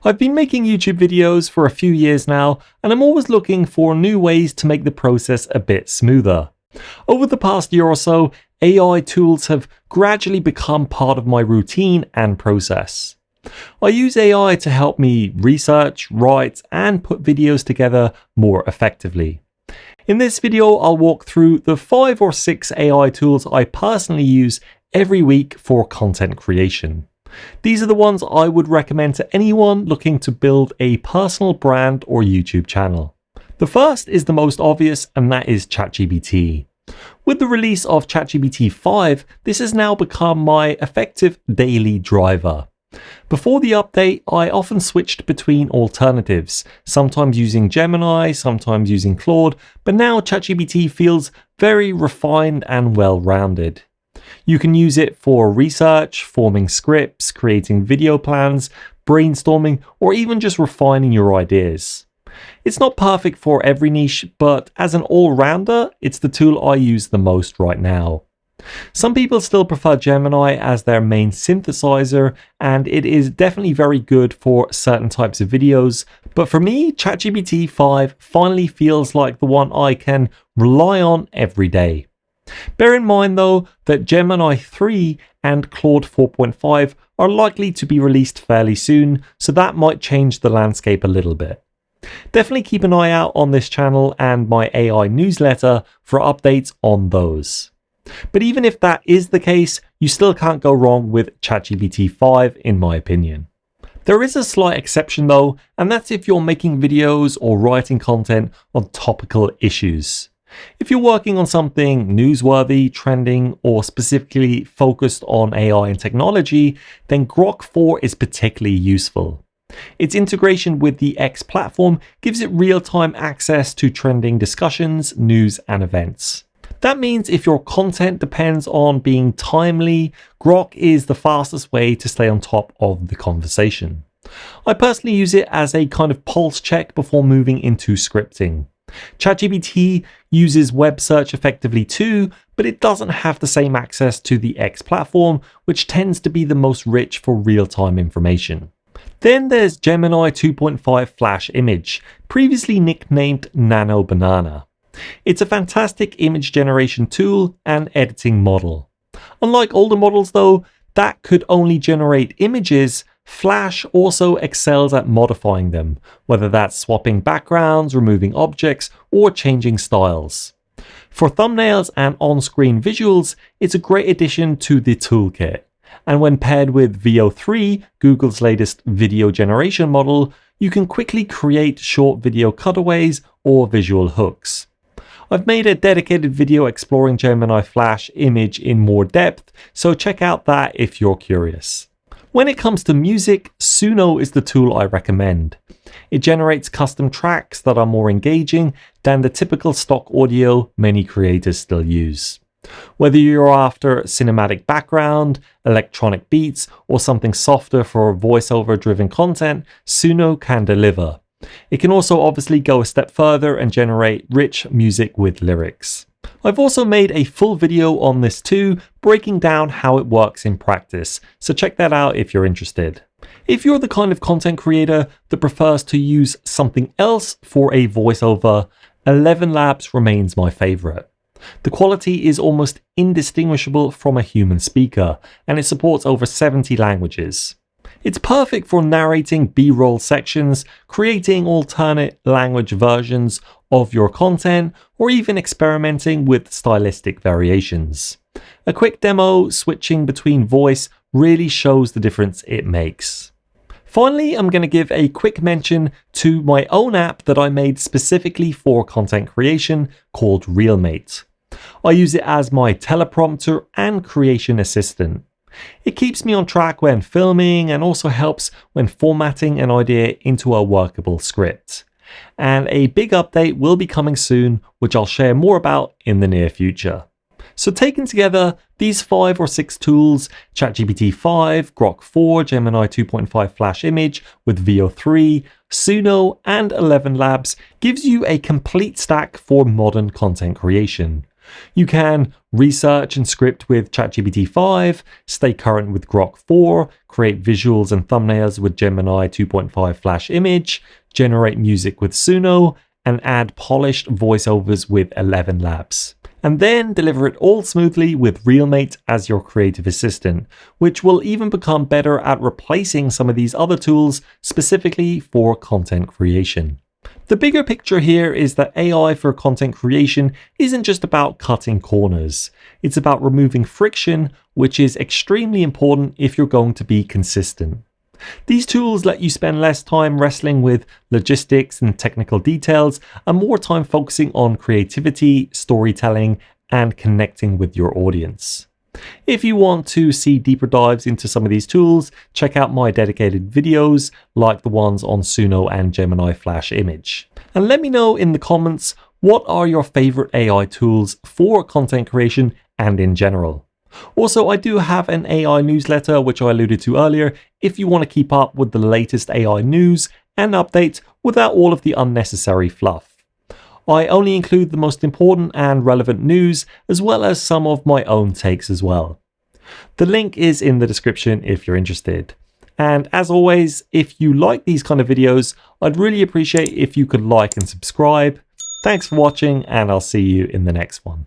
I've been making YouTube videos for a few years now, and I'm always looking for new ways to make the process a bit smoother. Over the past year or so, AI tools have gradually become part of my routine and process. I use AI to help me research, write, and put videos together more effectively. In this video, I'll walk through the 5 or 6 AI tools I personally use every week for content creation. These are the ones I would recommend to anyone looking to build a personal brand or YouTube channel. The first is the most obvious, and that is ChatGPT. With the release of ChatGPT 5, this has now become my effective daily driver. Before the update, I often switched between alternatives, sometimes using Gemini, sometimes using Claude, but now ChatGPT feels very refined and well-rounded. You can use it for research, forming scripts, creating video plans, brainstorming, or even just refining your ideas. It's not perfect for every niche, but as an all-rounder, it's the tool I use the most right now. Some people still prefer Gemini as their main synthesizer, and it is definitely very good for certain types of videos, but for me, ChatGPT 5 finally feels like the one I can rely on every day. Bear in mind though that Gemini 3 and Claude 4.5 are likely to be released fairly soon, so that might change the landscape a little bit. Definitely keep an eye out on this channel and my AI newsletter for updates on those. But even if that is the case, you still can't go wrong with ChatGPT 5 in my opinion. There is a slight exception though, and that's if you're making videos or writing content on topical issues. If you're working on something newsworthy, trending, or specifically focused on AI and technology, then Grok 4 is particularly useful. Its integration with the X platform gives it real-time access to trending discussions, news, and events. That means if your content depends on being timely, Grok is the fastest way to stay on top of the conversation. I personally use it as a kind of pulse check before moving into scripting. ChatGPT uses web search effectively too, but it doesn't have the same access to the X platform, which tends to be the most rich for real-time information. Then there's Gemini 2.5 Flash Image, previously nicknamed Nano Banana. It's a fantastic image generation tool and editing model. Unlike older models though, that could only generate images, Flash also excels at modifying them, whether that's swapping backgrounds, removing objects, or changing styles. For thumbnails and on-screen visuals, it's a great addition to the toolkit. And when paired with VO3, Google's latest video generation model, you can quickly create short video cutaways or visual hooks. I've made a dedicated video exploring Gemini Flash Image in more depth, so check out that if you're curious. When it comes to music, Suno is the tool I recommend. It generates custom tracks that are more engaging than the typical stock audio many creators still use. Whether you're after cinematic background, electronic beats, or something softer for voiceover-driven content, Suno can deliver. It can also obviously go a step further and generate rich music with lyrics. I've also made a full video on this too, breaking down how it works in practice, so check that out if you're interested. If you're the kind of content creator that prefers to use something else for a voiceover, ElevenLabs remains my favorite. The quality is almost indistinguishable from a human speaker, and it supports over 70 languages. It's perfect for narrating B-roll sections, creating alternate language versions of your content, or even experimenting with stylistic variations. A quick demo switching between voice really shows the difference it makes. Finally, I'm going to give a quick mention to my own app that I made specifically for content creation called Reelmate. I use it as my teleprompter and creation assistant. It keeps me on track when filming and also helps when formatting an idea into a workable script. And a big update will be coming soon, which I'll share more about in the near future. So taken together, these 5 or 6 tools, ChatGPT 5, Grok 4, Gemini 2.5 Flash Image with VO3, Suno, and ElevenLabs gives you a complete stack for modern content creation. You can research and script with ChatGPT 5, stay current with Grok 4, create visuals and thumbnails with Gemini 2.5 Flash Image, generate music with Suno, and add polished voiceovers with ElevenLabs. And then deliver it all smoothly with Reelmate as your creative assistant, which will even become better at replacing some of these other tools specifically for content creation. The bigger picture here is that AI for content creation isn't just about cutting corners. It's about removing friction, which is extremely important if you're going to be consistent. These tools let you spend less time wrestling with logistics and technical details and more time focusing on creativity, storytelling, and connecting with your audience. If you want to see deeper dives into some of these tools, check out my dedicated videos like the ones on Suno and Gemini Flash Image. And let me know in the comments, what are your favorite AI tools for content creation and in general? Also, I do have an AI newsletter, which I alluded to earlier, if you want to keep up with the latest AI news and updates without all of the unnecessary fluff. I only include the most important and relevant news, as well as some of my own takes as well. The link is in the description if you're interested. And as always, if you like these kind of videos, I'd really appreciate if you could like and subscribe. Thanks for watching, and I'll see you in the next one.